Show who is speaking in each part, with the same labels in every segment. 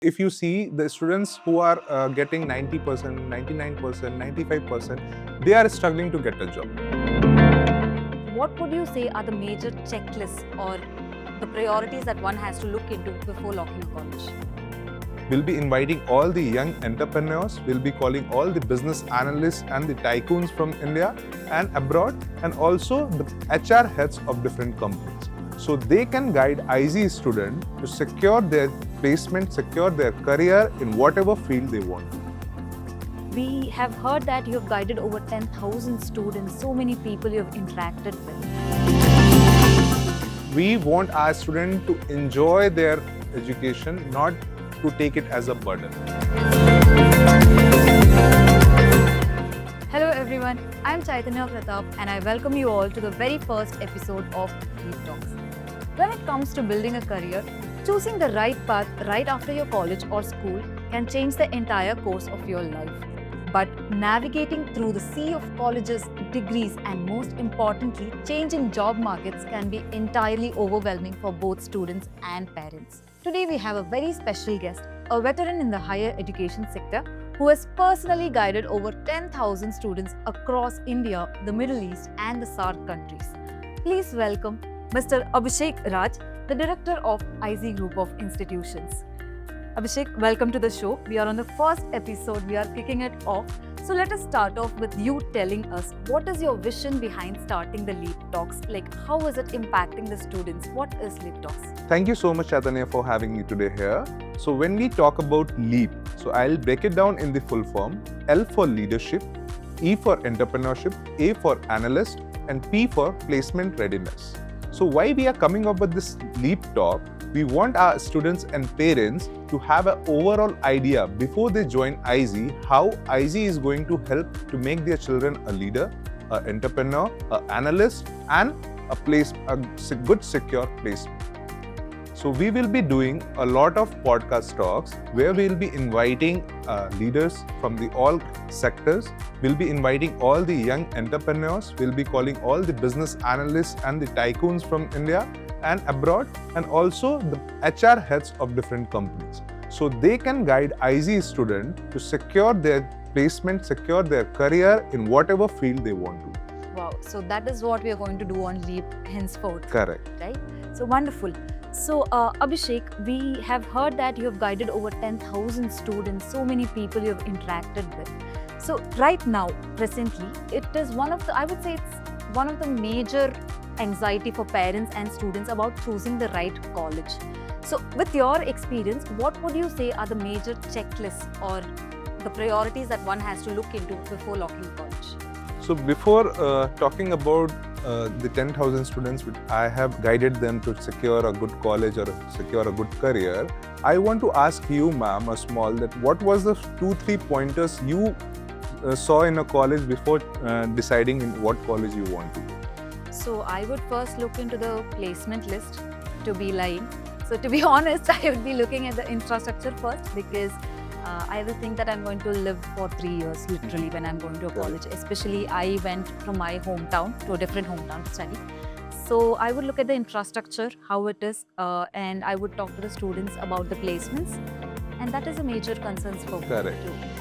Speaker 1: If you see the students who are getting 90%, 99%, 95%, they are struggling to get a job.
Speaker 2: What would you say are the major checklists or the priorities that one has to look into before locking a college?
Speaker 1: We'll be inviting all the young entrepreneurs, we'll be calling all the business analysts and the tycoons from India and abroad, and also the HR heads of different companies. So they can guide IZee students to secure their placement, secure their career in whatever field they want.
Speaker 2: We have heard that you have guided over 10,000 students, so many people you have interacted with.
Speaker 1: We want our students to enjoy their education, not to take it as a burden.
Speaker 2: Hello everyone, I am Chaithanya Pratap and I welcome you all to the very first episode of Leap Talks. When it comes to building a career, choosing the right path right after your college or school can change the entire course of your life. But navigating through the sea of colleges, degrees, and most importantly, changing job markets can be entirely overwhelming for both students and parents. Today, we have a very special guest, a veteran in the higher education sector who has personally guided over 10,000 students across India, the Middle East, and the SAARC countries. Please welcome Mr. Abhishek Raj, the director of IZee Group of Institutions. Abhishek, welcome to the show. We are on the first episode. We are kicking it off. So let us start off with you telling us what is your vision behind starting the Leap Talks? Like, how is it impacting the students? What is Leap Talks?
Speaker 1: Thank you so much, Chaithanya, for having me today here. So when we talk about LEAP, so I'll break it down in the full form. L for leadership, E for entrepreneurship, A for analyst, and P for placement readiness. So why we are coming up with this LEAP talk? We want our students and parents to have an overall idea before they join IZee, how IZee is going to help to make their children a leader, an entrepreneur, an analyst, and a good secure placement. So we will be doing a lot of podcast talks where we will be inviting leaders from all sectors. We'll be inviting all the young entrepreneurs. We'll be calling all the business analysts and the tycoons from India and abroad, and also the HR heads of different companies. So they can guide IZee students to secure their placement, secure their career in whatever field they want to.
Speaker 2: Wow, so that is what we are going to do on Leap henceforth.
Speaker 1: Correct.
Speaker 2: Right? So wonderful. So Abhishek, we have heard that you have guided over 10,000 students, so many people you have interacted with. So right now, presently, it is one of the major anxiety for parents and students about choosing the right college. So with your experience, what would you say are the major checklists or the priorities that one has to look into before locking college?
Speaker 1: So before talking about the 10,000 students which I have guided them to secure a good college or secure a good career, I want to ask you, ma'am, that what was the 2-3 pointers you saw in a college before deciding in what college you want to go?
Speaker 2: So I would first look into the placement list, to be lying. So to be honest, I would be looking at the infrastructure first, because I will think that I'm going to live for 3 years literally when I'm going to a college. Especially I went from my hometown to a different hometown to study. So I would look at the infrastructure, how it is, and I would talk to the students about the placements. And that is a major concern for me to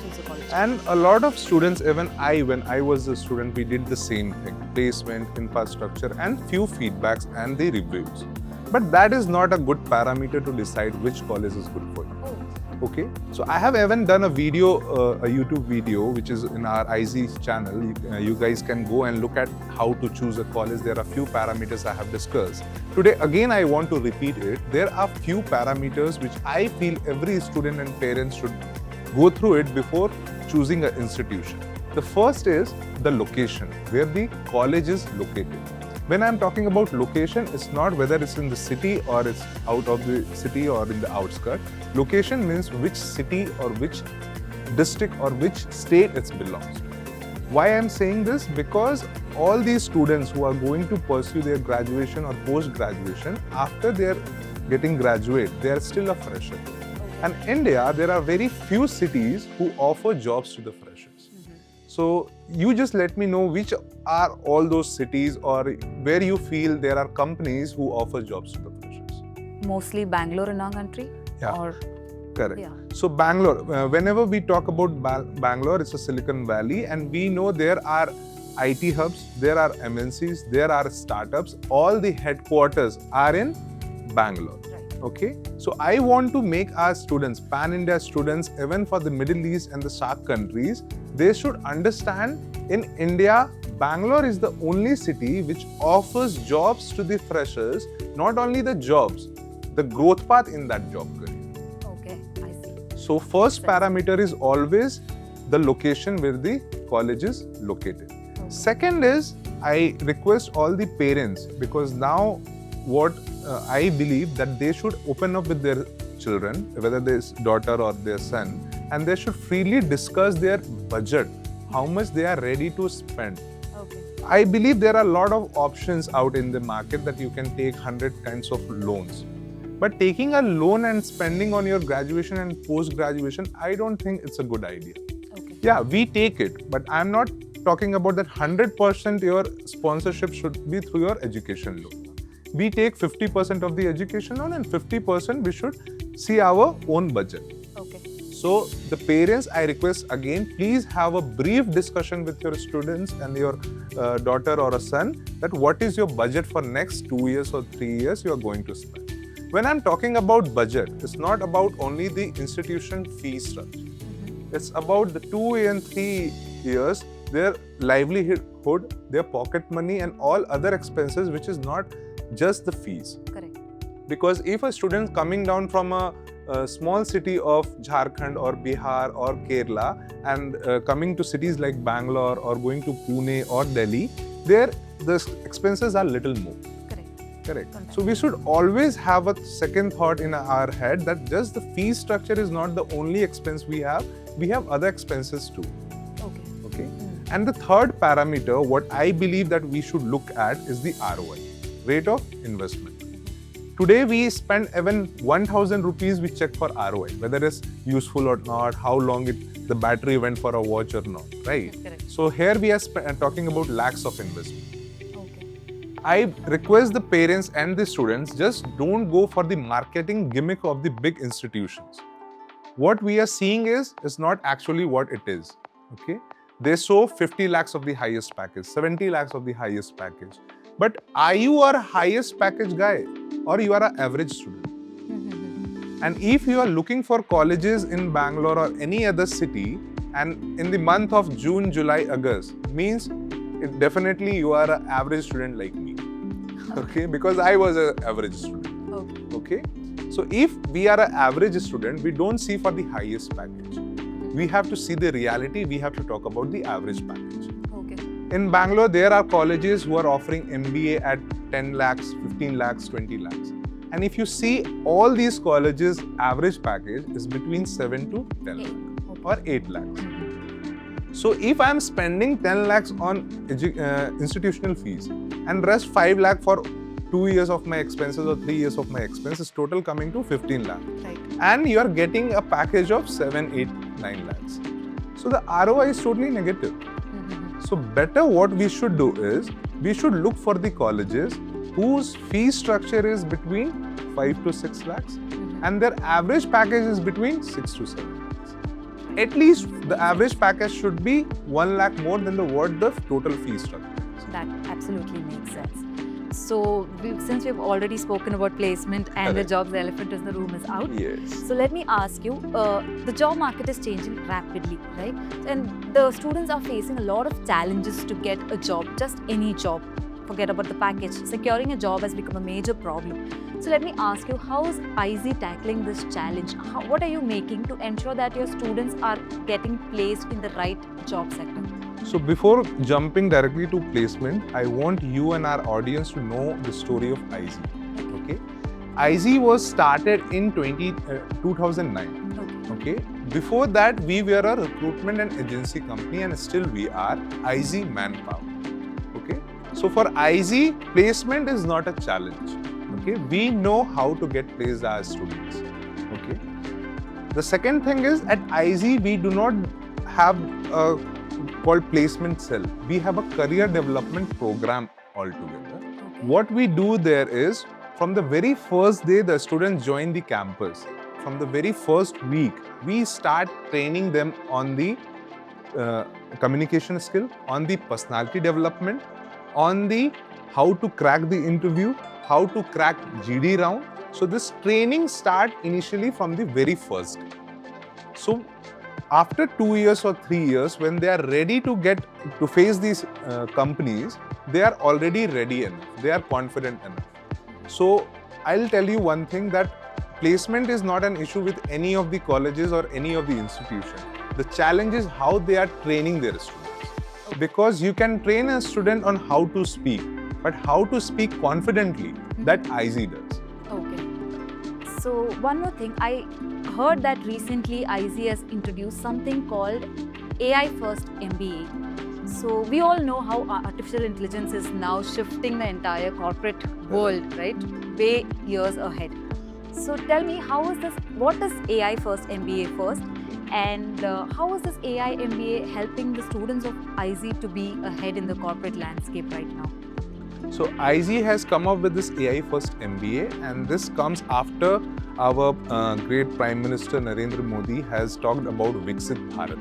Speaker 2: choose a college.
Speaker 1: And a lot of students, even when I was a student, we did the same thing. Placement, infrastructure, and few feedbacks and the reviews. But that is not a good parameter to decide which college is good for you.
Speaker 2: Oh.
Speaker 1: Okay, so I have even done a video, a YouTube video, which is in our IZee channel. You guys can go and look at how to choose a college. There are few parameters I have discussed. Today, again, I want to repeat it. There are few parameters which I feel every student and parents should go through it before choosing an institution. The first is the location, where the college is located. When I'm talking about location, it's not whether it's in the city or it's out of the city or in the outskirts. Location means which city or which district or which state it belongs to. Why I'm saying this? Because all these students who are going to pursue their graduation or post-graduation, after they're getting graduate, they are still a fresher. And in India, there are very few cities who offer jobs to the freshers. So you just let me know which are all those cities or where you feel there are companies who offer jobs to the freshers.
Speaker 2: Mostly Bangalore in our country?
Speaker 1: Yeah.
Speaker 2: Or
Speaker 1: Correct.
Speaker 2: Yeah.
Speaker 1: So Bangalore, whenever we talk about Bangalore, it's a Silicon Valley, and we know there are IT hubs, there are MNCs, there are startups. All the headquarters are in Bangalore.
Speaker 2: Right.
Speaker 1: Okay. So I want to make our students, pan-India students, even for the Middle East and the SAARC countries, they should understand in India, Bangalore is the only city which offers jobs to the freshers, not only the jobs, the growth path in that job career.
Speaker 2: Okay, I see.
Speaker 1: So first parameter is always the location where the college is located.
Speaker 2: Okay.
Speaker 1: Second is, I request all the parents, because now what I believe that they should open up with their children, whether their daughter or their son, and they should freely discuss their budget, how much they are ready to spend.
Speaker 2: Okay.
Speaker 1: I believe there are a lot of options out in the market that you can take 100 kinds of loans. But taking a loan and spending on your graduation and post-graduation, I don't think it's a good idea.
Speaker 2: Okay.
Speaker 1: Yeah, we take it, but I'm not talking about that 100% your sponsorship should be through your education loan. We take 50% of the education loan and 50% we should see our own budget.
Speaker 2: Okay.
Speaker 1: So the parents, I request again, please have a brief discussion with your students and your daughter or a son that what is your budget for next 2 years or 3 years you are going to spend. When I'm talking about budget, it's not about only the institution fee structure. It's about the 2 and 3 years, their livelihood, their pocket money and all other expenses, which is not just the fees.
Speaker 2: Correct.
Speaker 1: Because if a student coming down from a small city of Jharkhand or Bihar or Kerala and coming to cities like Bangalore or going to Pune or Delhi, there the expenses are little more. Correct. So we should always have a second thought in our head that just the fee structure is not the only expense we have. We have other expenses too. Okay. And the third parameter, what I believe that we should look at is the ROI, rate of investment. Today we spend even 1,000 rupees, we check for ROI, whether it's useful or not, how long the battery went for a watch or not, right?
Speaker 2: Correct.
Speaker 1: So here we are talking about lakhs of investment. I request the parents and the students, just don't go for the marketing gimmick of the big institutions. What we are seeing is not actually what it is. Okay? They show 50 lakhs of the highest package, 70 lakhs of the highest package. But are you a highest package guy or you are an average student? And if you are looking for colleges in Bangalore or any other city, and in the month of June, July, August, means definitely you are an average student like me. Okay, because I was an average student. Okay, so if we are an average student, we don't see for the highest package. We have to see the reality. We have to talk about the average package.
Speaker 2: Okay.
Speaker 1: In Bangalore, there are colleges who are offering MBA at 10 lakhs, 15 lakhs, 20 lakhs. And if you see all these colleges, average package is between 7 to 10 lakhs or 8 lakhs. So if I am spending 10 lakhs on institutional fees and rest 5 lakh for 2 years of my expenses or 3 years of my expenses, total coming to 15 lakh.
Speaker 2: Right.
Speaker 1: And you are getting a package of 7, 8, 9 lakhs. So the ROI is totally negative. So better what we should do is, we should look for the colleges whose fee structure is between 5 to 6 lakhs and their average package is between 6 to 7 lakhs. At least the average package should be 1 lakh more than what the total fee structure is.
Speaker 2: That absolutely makes sense. So, since we've already spoken about placement and the jobs, the elephant in the room is out.
Speaker 1: Yes.
Speaker 2: So let me ask you, the job market is changing rapidly, right? And the students are facing a lot of challenges to get a job, just any job. Forget about the package. Securing a job has become a major problem. So let me ask you, how is IZee tackling this challenge? What are you making to ensure that your students are getting placed in the right job sector?
Speaker 1: So before jumping directly to placement, I want you and our audience to know the story of IZee. Okay? IZee was started in 2009. Okay? Before that, we were a recruitment and agency company, and still we are IZee Manpower. Okay? So for IZee, placement is not a challenge. Okay? We know how to get placed as students. Okay? The second thing is, at IZee, we do not have a called placement cell. We have a career development program altogether. What we do there is, from the very first day the students join the campus, from the very first week, we start training them on the communication skill, on the personality development, on the how to crack the interview, how to crack GD round. So this training start initially from the very first. So after 2 years or 3 years, when they are ready to face these companies, they are already ready enough. They are confident enough. So I'll tell you one thing, that placement is not an issue with any of the colleges or any of the institutions. The challenge is how they are training their students. Because you can train a student on how to speak, but how to speak confidently, that IZee does.
Speaker 2: Okay. So one more thing, I heard that recently IZee has introduced something called AI First MBA. So we all know how artificial intelligence is now shifting the entire corporate world, right? Way years ahead. So tell me, what is AI First MBA first? And how is this AI MBA helping the students of IZee to be ahead in the corporate landscape right now?
Speaker 1: So IZee has come up with this AI First MBA, and this comes after our great Prime Minister Narendra Modi has talked about Viksit Bharat.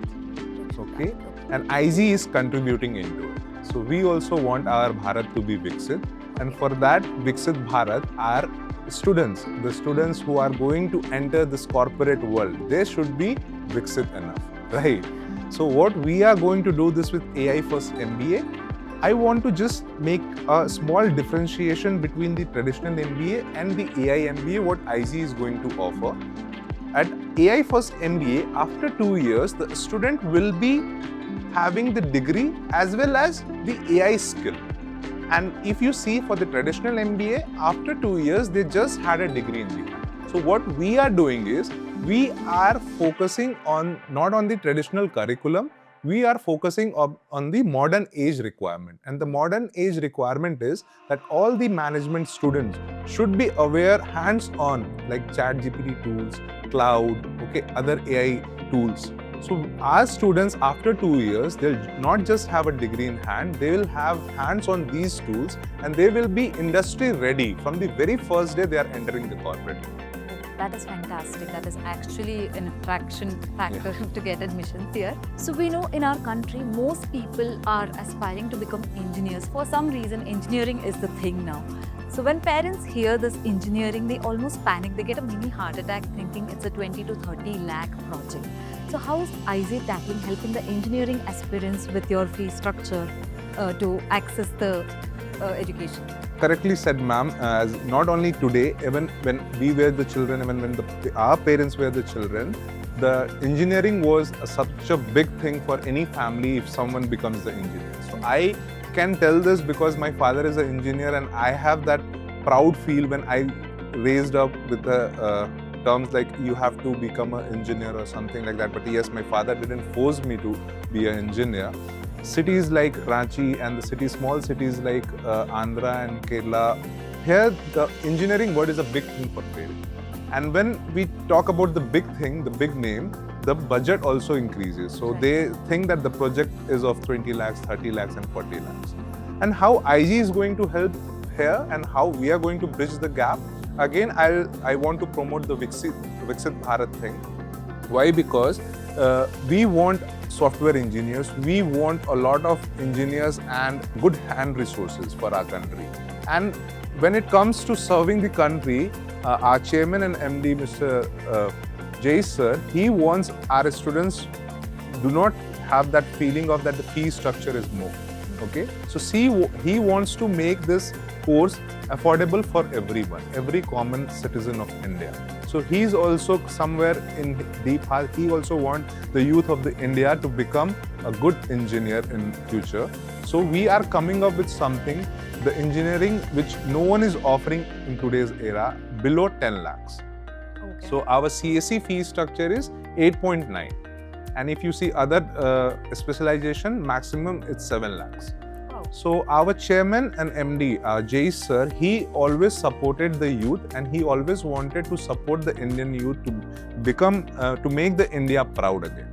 Speaker 1: Okay, and IZee is contributing into it. So we also want our Bharat to be Viksit, and for that Viksit Bharat, our students, the students who are going to enter this corporate world, they should be Viksit enough, right? So what we are going to do this with AI First MBA, I want to just make a small differentiation between the traditional MBA and the AI MBA, what IZee is going to offer. At AI First MBA, after 2 years, the student will be having the degree as well as the AI skill. And if you see for the traditional MBA, after 2 years, they just had a degree in the hand. So what we are doing is, we are focusing on not on the traditional curriculum, we are focusing on the modern age requirement. And the modern age requirement is that all the management students should be aware hands-on, like ChatGPT tools, cloud, okay, other AI tools. So our students after 2 years, they'll not just have a degree in hand, they will have hands on these tools, and they will be industry ready from the very first day they are entering the corporate.
Speaker 2: That is fantastic. That is actually an attraction factor to get admissions here. So we know in our country, most people are aspiring to become engineers. For some reason, engineering is the thing now. So when parents hear this engineering, they almost panic. They get a mini heart attack thinking it's a 20 to 30 lakh project. So how is IZee tackling helping the engineering aspirants with your fee structure to access the education?
Speaker 1: Correctly said, ma'am. As not only today, even when we were the children, even when our parents were the children, the engineering was such a big thing for any family if someone becomes the engineer. So I can tell this because my father is an engineer, and I have that proud feel when I raised up with the terms like you have to become an engineer or something like that. But yes, my father didn't force me to be an engineer. Cities like Ranchi and the small cities like Andhra and Kerala, here the engineering word is a big thing for parents. And when we talk about the big thing, the big name, the budget also increases. So they think that the project is of 20 lakhs, 30 lakhs and 40 lakhs. And how IZee is going to help here and how we are going to bridge the gap, again, I want to promote the Viksit Bharat thing. Why? Because we want software engineers, we want a lot of engineers and good hand resources for our country. And when it comes to serving the country, our chairman and MD, Mr. Jay sir, he wants our students do not have that feeling of that the fee structure is more. Okay, so he wants to make this course affordable for everyone, every common citizen of India. So he's also somewhere in deep heart, he also wants the youth of the India to become a good engineer in future. So we are coming up with something, the engineering which no one is offering in today's era, below 10 lakhs.
Speaker 2: Okay.
Speaker 1: So our CSE fee structure is 8.9. And if you see other specialization, maximum it's 7 lakhs.
Speaker 2: Wow.
Speaker 1: So our chairman and MD, Jay sir, he always supported the youth and he always wanted to support the Indian youth to become, to make the India proud again.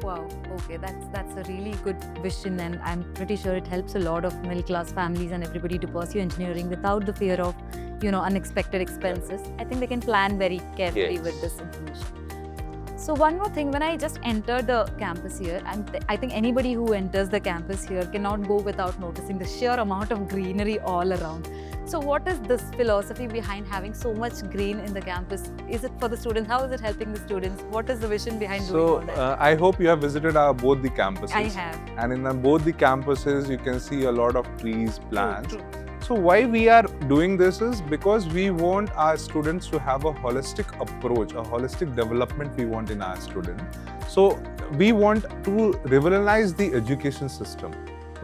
Speaker 2: Wow, okay, that's a really good vision, and I'm pretty sure it helps a lot of middle class families and everybody to pursue engineering without the fear of unexpected expenses, I think they can plan very carefully
Speaker 1: Yes.
Speaker 2: with this information. So one more thing, when I just entered the campus here, and I think anybody who enters the campus here cannot go without noticing the sheer amount of greenery all around. So what is this philosophy behind having so much green in the campus? Is it for the students? How is it helping the students? What is the vision behind doing all that?
Speaker 1: I hope you have visited both the campuses.
Speaker 2: I have.
Speaker 1: And in both the campuses, you can see a lot of trees, plants.
Speaker 2: True.
Speaker 1: So why we are doing this is because we want our students to have a holistic approach, a holistic development we want in our student. So we want to revolutionize the education system.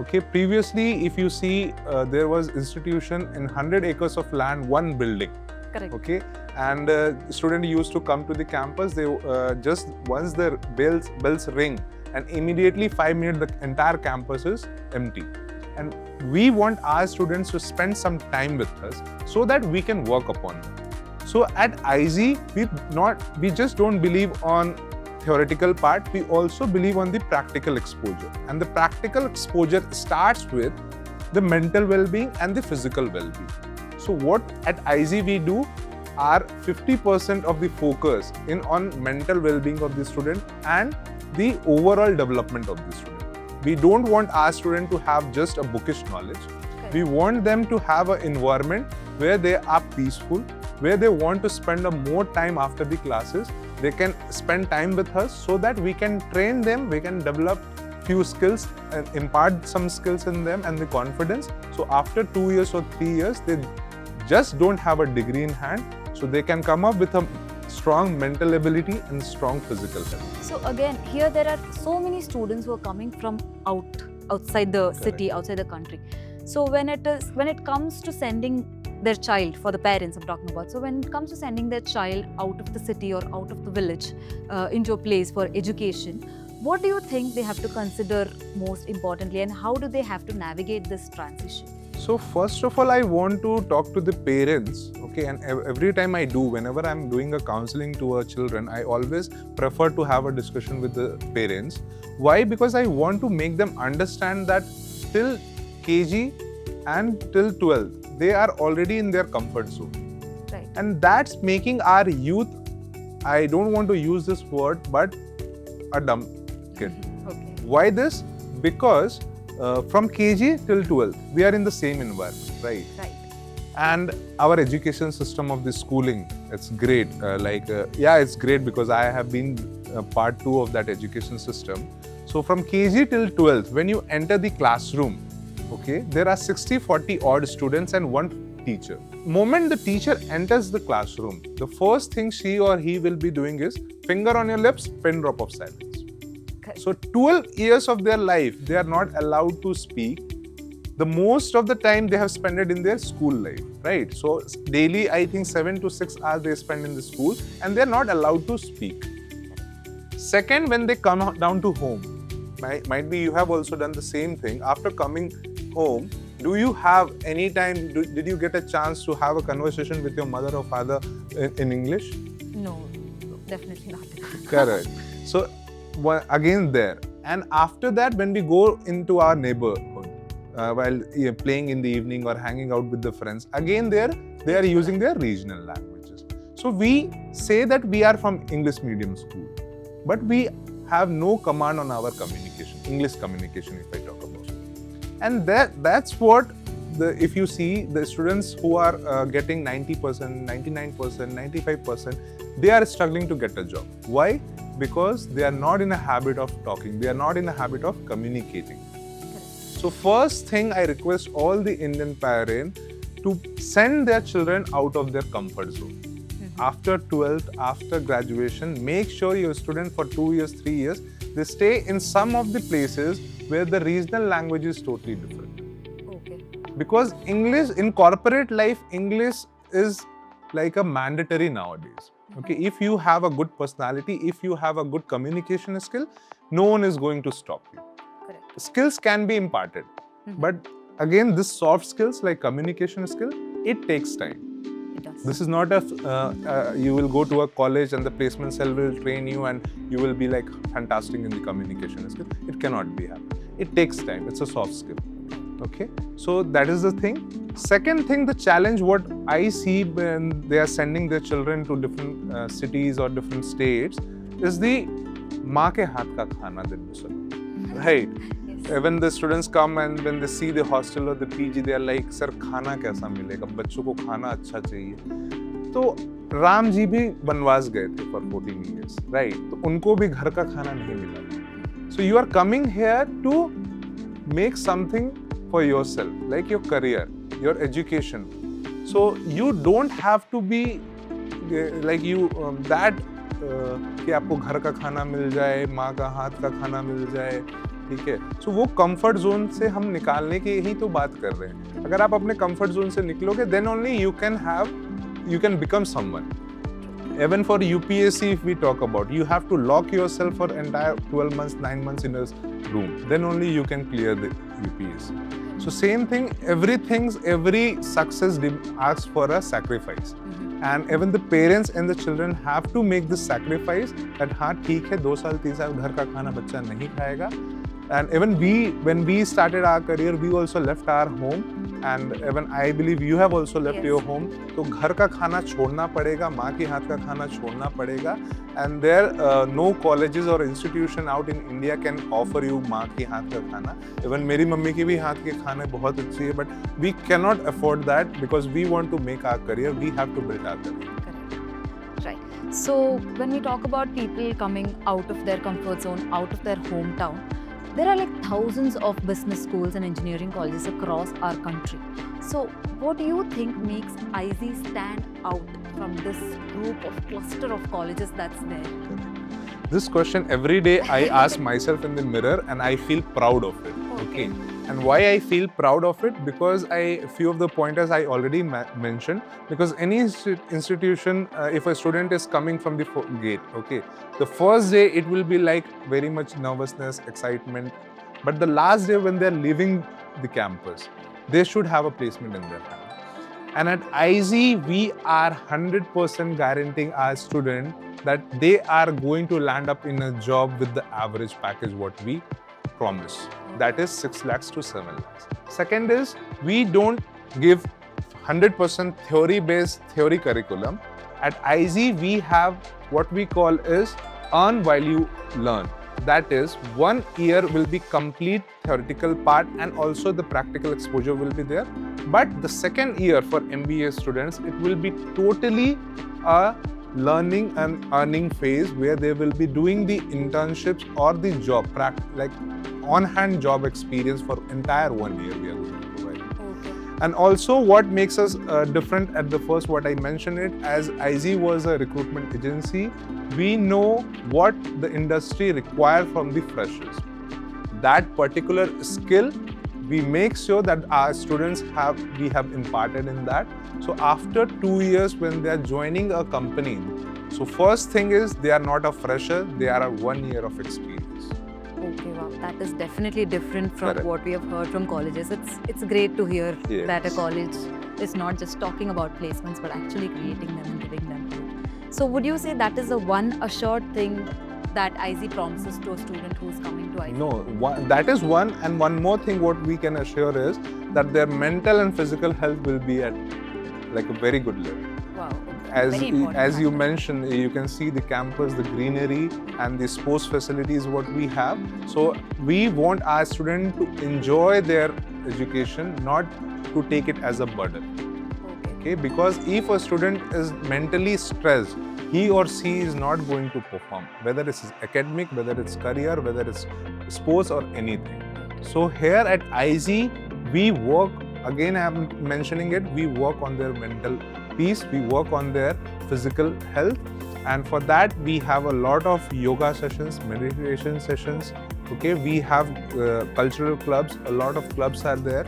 Speaker 1: Okay, previously if you see there was institution in 100 acres of land, one building.
Speaker 2: Correct.
Speaker 1: Okay, and student used to come to the campus, they just once the bells ring and immediately 5 minutes the entire campus is empty. And we want our students to spend some time with us so that we can work upon them. So at IZee, we just don't believe on theoretical part, we also believe on the practical exposure. And the practical exposure starts with the mental well-being and the physical well-being. So what at IZee we do are 50% of the focus on mental well-being of the student and the overall development of the student. We don't want our student to have just a bookish knowledge.
Speaker 2: Okay.
Speaker 1: We want them to have an environment where they are peaceful, where they want to spend more time after the classes. They can spend time with us so that we can train them, we can develop few skills and impart some skills in them and the confidence. So after 2 years or 3 years, they just don't have a degree in hand. So they can come up with a strong mental ability and strong physical health.
Speaker 2: So again, here there are so many students who are coming from outside the city, outside the country. So when it comes to sending their child, for the parents I'm talking about, so when it comes to sending their child out of the city or out of the village into a place for education, what do you think they have to consider most importantly, and how do they have to navigate this transition?
Speaker 1: So first of all, I want to talk to the parents, okay, and every time I do, whenever I'm doing a counseling to our children, I always prefer to have a discussion with the parents. Why? Because I want to make them understand that till KG and till 12th, they are already in their comfort zone.
Speaker 2: Right.
Speaker 1: And that's making our youth, I don't want to use this word, but a dumb kid.
Speaker 2: Okay.
Speaker 1: Why this? Because from KG till 12th, we are in the same environment, right?
Speaker 2: Right.
Speaker 1: And our education system of the schooling, it's great. It's great because I have been part 2 of that education system. So from KG till 12th, when you enter the classroom, okay, there are 60-40 odd students and one teacher. Moment the teacher enters the classroom, the first thing she or he will be doing is finger on your lips, pin drop of silence. So 12 years of their life, they are not allowed to speak. The most of the time they have spent it in their school life, right? So daily, I think 7 to 6 hours they spend in the school and they are not allowed to speak. Second, when they come down to home, might be you have also done the same thing. After coming home, do you have any time, did you get a chance to have a conversation with your mother or father in English?
Speaker 2: No, definitely not.
Speaker 1: Correct. So again there, and after that when we go into our neighborhood while playing in the evening or hanging out with the friends, again there they are using their regional languages. So we say that we are from English medium school, but we have no command on our communication, English communication if I talk about. And that's what if you see the students who are getting 90%, 99%, 95%, they are struggling to get a job. Why? Because they are not in a habit of talking, they are not in a habit of communicating. So first thing I request all the Indian parents to send their children out of their comfort zone. After 12th, after graduation, make sure your student for 2 years, 3 years, they stay in some of the places where the regional language is totally different.
Speaker 2: Okay.
Speaker 1: Because English, in corporate life, English is like a mandatory nowadays. Okay, if you have a good personality, if you have a good communication skill, no one is going to stop you.
Speaker 2: Correct.
Speaker 1: Skills can be imparted, but again, this soft skills like communication skill, it takes time.
Speaker 2: It does.
Speaker 1: This is not you will go to a college and the placement cell will train you and you will be like fantastic in the communication skill. It cannot be happen. It takes time. It's a soft skill. Okay, so that is the thing. Second thing, the challenge what I see when they are sending their children to different cities or different states is the माँ के हाथ का खाना दिन में सुनो, right?
Speaker 2: Yes.
Speaker 1: When the students come and when they see the hostel or the PG, they are like, sir खाना कैसा मिलेगा? बच्चों को खाना अच्छा चाहिए. तो राम जी भी वनवास गए थे for 14 years, right? तो उनको भी घर का खाना नहीं मिला. So you are coming here to make something for yourself, like your career, your education. So you don't have to be like you that कि आपको घर का खाना मिल जाए, माँ का हाथ का खाना मिल जाए, ठीक है. सो वो कंफर्ट जोन से हम निकालने की यही तो बात कर रहे हैं. अगर आप अपने कंफर्ट जोन से निकलोगे, then only you can become someone. Even for UPSC, if we talk about, you have to lock yourself for entire 12 months, 9 months in a room. Then only you can clear the UPSC. So same thing, every success asks for a sacrifice. And even the parents and the children have to make this sacrifice that हाँ ठीक है 2 साल 3 साल घर का खाना बच्चा नहीं खाएगा. And even when we started our career, we also left our home. And even I believe you have also left your home. तो घर का खाना छोड़ना पड़ेगा, माँ के हाथ का खाना छोड़ना पड़ेगा. And there no colleges or institution out in India can offer you माँ के हाथ का खाना. Even मेरी मम्मी की भी हाथ के खाने बहुत अच्छी है, but we cannot afford that because we want to make our career. We have to build our career.
Speaker 2: Correct. Right. So when we talk about people coming out of their comfort zone, out of their hometown, there are like thousands of business schools and engineering colleges across our country. So what do you think makes IZee stand out from this group of cluster of colleges that's there?
Speaker 1: This question every day I ask myself in the mirror and I feel proud of it. Okay. And why I feel proud of it? Because a few of the pointers I already mentioned. Because any institution, if a student is coming from the gate, okay, the first day it will be like very much nervousness, excitement. But the last day when they're leaving the campus, they should have a placement in their hand. And at IZee, we are 100% guaranteeing our student that they are going to land up in a job with the average package what we promise. That is 6 lakhs to 7 lakhs. Second is, we don't give 100% theory-based theory curriculum. At IZee, we have what we call is earn while you learn. That is, 1 year will be complete theoretical part and also the practical exposure will be there. But the second year for MBA students, it will be totally a learning and earning phase where they will be doing the internships or the job, like on-hand job experience for entire 1 year we are going to provide.
Speaker 2: Okay.
Speaker 1: And also what makes us different at the first, what I mentioned it, as IZee was a recruitment agency, we know what the industry requires from the freshers. That particular skill, we make sure that our students we have imparted in that. So after 2 years when they are joining a company, so first thing is they are not a fresher, they are a 1 year of experience.
Speaker 2: Okay, wow, that is definitely different from
Speaker 1: Correct.
Speaker 2: what we have heard from colleges. It's great to hear
Speaker 1: Yes.
Speaker 2: that a college is not just talking about placements but actually creating them and giving them. So would you say that is the one assured thing that IZee promises to a student who's coming to IZee?
Speaker 1: No, that is one, and one more thing what we can assure is that their mental and physical health will be at like a very good level.
Speaker 2: Wow, okay.
Speaker 1: As
Speaker 2: Very important
Speaker 1: you
Speaker 2: factor.
Speaker 1: mentioned, you can see the campus, the greenery and the sports facilities what we have. So we want our students to enjoy their education, not to take it as a burden. Okay, because if a student is mentally stressed, he or she is not going to perform, whether it's academic, whether it's career, whether it's sports or anything. So here at IZee, we work, again I am mentioning it, we work on their mental peace, we work on their physical health, and for that we have a lot of yoga sessions, meditation sessions. Okay, we have cultural clubs, a lot of clubs are there.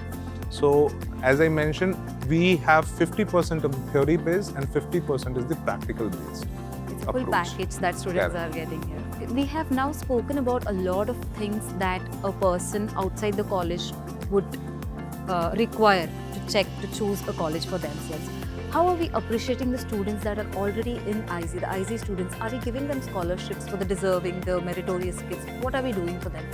Speaker 1: So as I mentioned, we have 50% of theory based and 50% is the practical based.
Speaker 2: It's a full package that students are getting here. We have now spoken about a lot of things that a person outside the college would require to check to choose a college for themselves. How are we appreciating the students that are already in IZee, the IZee students? Are we giving them scholarships for the deserving, the meritorious kids? What are we doing for them?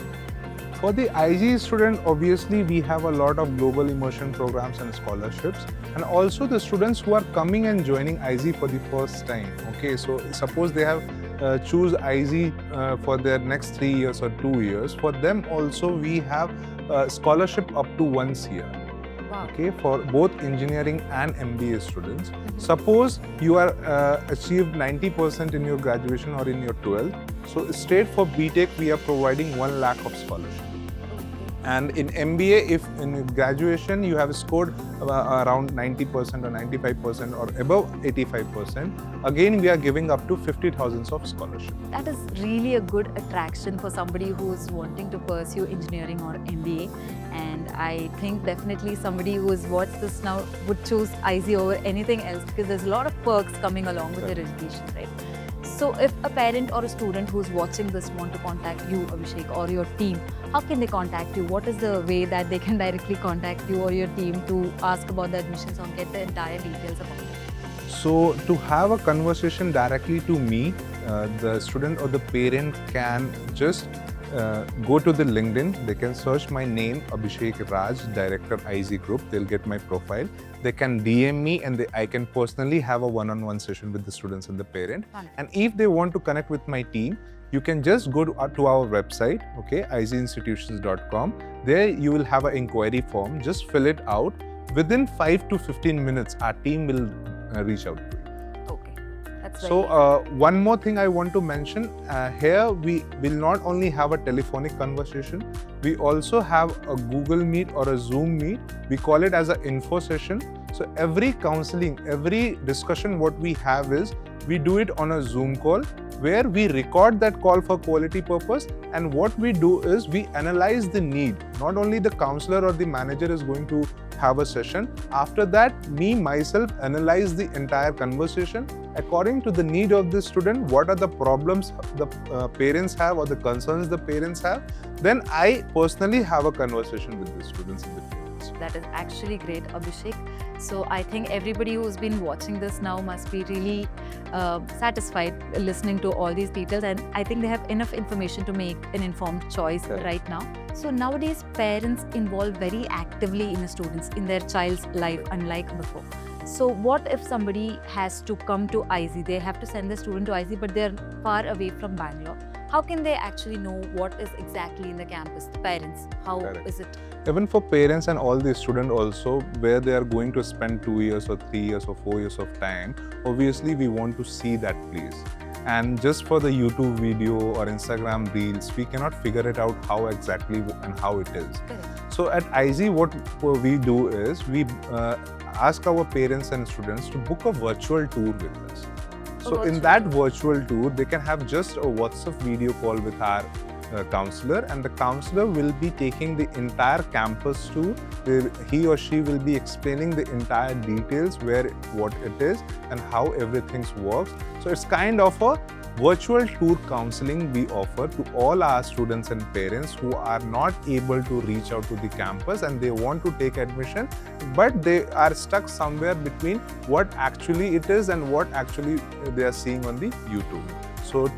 Speaker 1: For the IZee student, obviously we have a lot of global immersion programs and scholarships, and also the students who are coming and joining IZee for the first time. Okay, so suppose they have choose IZee for their next 3 years or 2 years. For them also we have scholarship up to 1 year.
Speaker 2: Wow.
Speaker 1: Okay, for both engineering and MBA students. Suppose you are achieved 90% in your graduation or in your 12th. So straight for BTech, we are providing 1 lakh of scholarship. And in MBA, if in graduation you have scored around 90% or 95% or above 85%, again we are giving up to 50,000 of scholarship.
Speaker 2: That is really a good attraction for somebody who's wanting to pursue engineering or MBA. And I think definitely somebody who's watched this now would choose IZee over anything else, because there's a lot of perks coming along with their education, right? So if a parent or a student who's watching this want to contact you, Abhishek, or your team, how can they contact you? What is the way that they can directly contact you or your team to ask about the admissions or get the entire details about it?
Speaker 1: So to have a conversation directly to me, the student or the parent can just go to the LinkedIn. They can search my name, Abhishek Raj, Director IZee Group. They'll get my profile. They can DM me, and I can personally have a one-on-one session with the students and the parent. And if they want to connect with my team, you can just go to our website, okay, IZeeInstitutions.com. There you will have an inquiry form. Just fill it out. Within 5 to 15 minutes, our team will reach out to you. So one more thing I want to mention, here we will not only have a telephonic conversation, we also have a Google Meet or a Zoom Meet. We call it as an info session. So every counseling, every discussion what we have is, we do it on a Zoom call where we record that call for quality purpose, and what we do is we analyze the need. Not only the counselor or the manager is going to have a session. After that, me myself analyze the entire conversation according to the need of the student. What are the problems the parents have or the concerns the parents have? Then I personally have a conversation with the students and the parents.
Speaker 2: That is actually great, Abhishek. So I think everybody who's been watching this now must be really satisfied listening to all these details, and I think they have enough information to make an informed choice right now. So nowadays, parents involve very actively in the students, in their child's life, unlike before. So what if somebody has to come to IZee? They have to send the student to IZee, but they're far away from Bangalore. How can they actually know what is exactly in the campus? The parents, how is it?
Speaker 1: Even for parents and all the students also, where they are going to spend 2 years or 3 years or 4 years of time, obviously we want to see that place. And just for the YouTube video or Instagram reels, we cannot figure it out how exactly and how it is. So at IZee, what we do is we ask our parents and students to book a virtual tour with us. So in that virtual tour, they can have just a WhatsApp video call with our counselor, and the counselor will be taking the entire campus tour. He or she will be explaining the entire details, what it is and how everything works. So it's kind of a virtual tour counseling we offer to all our students and parents who are not able to reach out to the campus and they want to take admission, but they are stuck somewhere between what actually it is and what actually they are seeing on the YouTube. So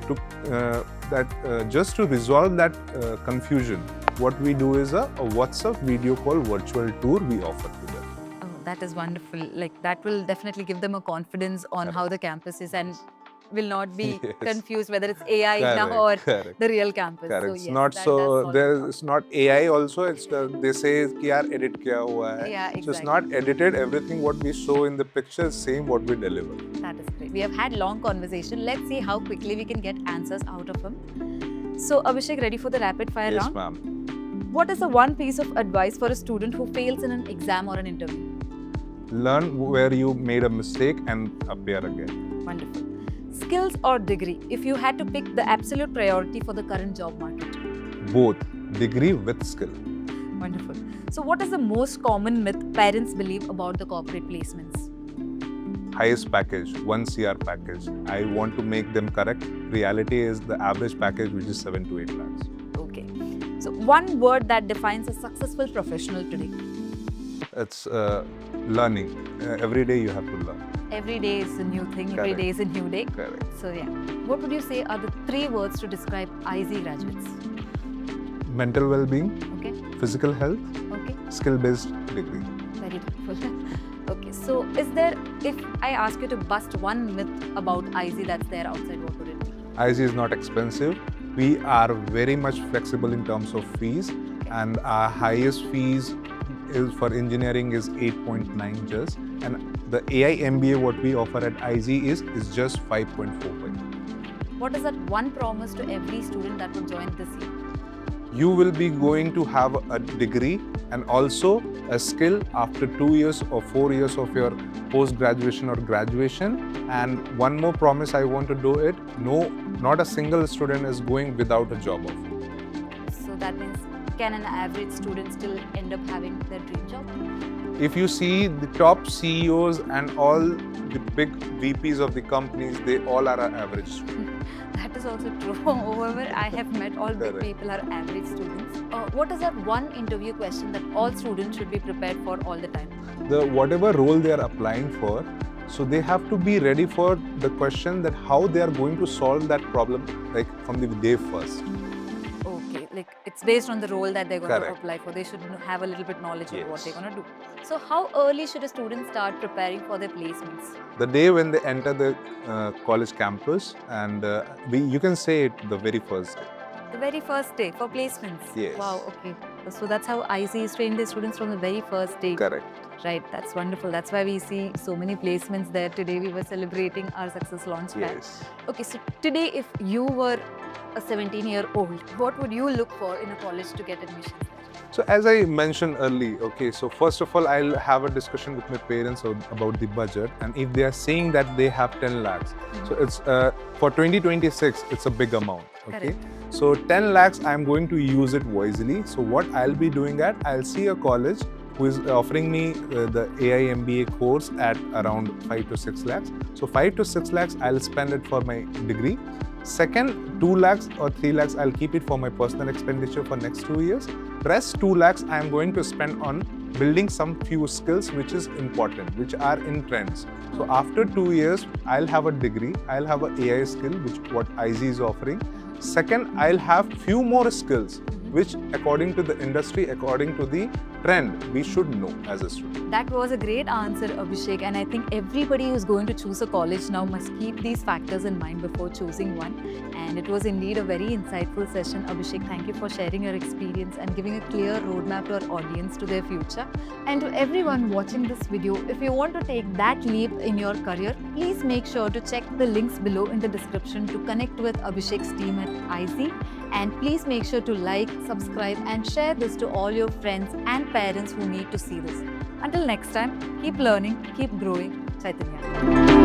Speaker 1: just to resolve that confusion, what we do is a WhatsApp video call virtual tour we offer to them.
Speaker 2: Oh, that is wonderful. Like, that will definitely give them a confidence on how the campus is, and will not be confused whether it's AI now or the real campus.
Speaker 1: Correct.
Speaker 2: So,
Speaker 1: It's
Speaker 2: yes,
Speaker 1: not so, it's not AI also, it's they say ki yaar edit kiya hua hai.
Speaker 2: Yeah, exactly.
Speaker 1: So it's not edited, everything what we show in the picture is same what we deliver.
Speaker 2: That is great. We have had long conversation. Let's see how quickly we can get answers out of him. So Abhishek, ready for the rapid fire round?
Speaker 1: Yes, ma'am.
Speaker 2: What is the one piece of advice for a student who fails in an exam or an interview?
Speaker 1: Learn where you made a mistake and appear again.
Speaker 2: Wonderful. Skills or degree, if you had to pick the absolute priority for the current job market?
Speaker 1: Both, degree with skill.
Speaker 2: Wonderful. So what is the most common myth parents believe about the corporate placements?
Speaker 1: Highest package, 1 CR package. I want to make them correct. Reality is the average package, which is 7 to 8 lakhs.
Speaker 2: Okay. So one word that defines a successful professional today?
Speaker 1: It's learning. Every day you have to learn.
Speaker 2: Every day is a new thing.
Speaker 1: Correct.
Speaker 2: Every day is a new day.
Speaker 1: Correct.
Speaker 2: So yeah. What would you say are the 3 words to describe IZee graduates?
Speaker 1: mental well-being,
Speaker 2: Okay.
Speaker 1: physical health,
Speaker 2: Okay.
Speaker 1: skill-based degree.
Speaker 2: Very helpful. Okay. So, if I ask you to bust one myth about IZee that's there outside, what would it be?
Speaker 1: IZee is not expensive. We are very much flexible in terms of fees, and our highest fees is for engineering is 8.9 just, and the AI MBA what we offer at IZee is just 5.45.
Speaker 2: What is that one promise to every student that would join this year?
Speaker 1: You will be going to have a degree and also a skill after 2 years or 4 years of your post-graduation or graduation. And one more promise I want to do it, no, not a single student is going without a job offer.
Speaker 2: So that means, can an average student still end up having their dream job?
Speaker 1: If you see the top CEOs and all the big VPs of the companies, they all are an average student.
Speaker 2: That is also true. However, I have met all big
Speaker 1: Correct.
Speaker 2: people are average students. What is that one interview question that all students should be prepared for all the time?
Speaker 1: Whatever role they are applying for, so they have to be ready for the question that how they are going to solve that problem, like from the day first.
Speaker 2: Okay, like it's based on the role that they're going to
Speaker 1: Correct.
Speaker 2: apply for. They should have a little bit knowledge of what
Speaker 1: Yes.
Speaker 2: they're going to do. So how early should a student start preparing for their placements?
Speaker 1: The day when they enter the college campus, and you can say it the very first day.
Speaker 2: The very first day for placements?
Speaker 1: Yes.
Speaker 2: Wow, okay. So that's how IZee is training the students from the very first day.
Speaker 1: Correct.
Speaker 2: Right, that's wonderful. That's why we see so many placements there. Today we were celebrating our success launch pad.
Speaker 1: Yes.
Speaker 2: Okay, so today if you were a 17-year-old, what would you look for in a college to get admissions there?
Speaker 1: So as I mentioned early, okay, so first of all, I'll have a discussion with my parents about the budget, and if they are saying that they have 10 lakhs, so it's for 2026, it's a big amount, okay?
Speaker 2: Correct.
Speaker 1: So 10 lakhs, I'm going to use it wisely. So what I'll be doing I'll see a college who is offering me the AI MBA course at around 5 to 6 lakhs. So 5 to 6 lakhs, I'll spend it for my degree. Second, 2 lakhs or 3 lakhs, I'll keep it for my personal expenditure for next 2 years. Rest 2 lakhs, I'm going to spend on building some few skills which is important, which are in trends. So after 2 years, I'll have a degree, I'll have an AI skill, which what IZee is offering. Second, I'll have few more skills, which according to the industry, according to the trend, we should know as a student.
Speaker 2: That was a great answer, Abhishek, and I think everybody who's going to choose a college now must keep these factors in mind before choosing one. And it was indeed a very insightful session. Abhishek, thank you for sharing your experience and giving a clear roadmap to our audience to their future. And to everyone watching this video, if you want to take that leap in your career, please make sure to check the links below in the description to connect with Abhishek's team at IZee. And please make sure to like, subscribe and share this to all your friends and parents who need to see this. Until next time, keep learning, keep growing. Chaithanya.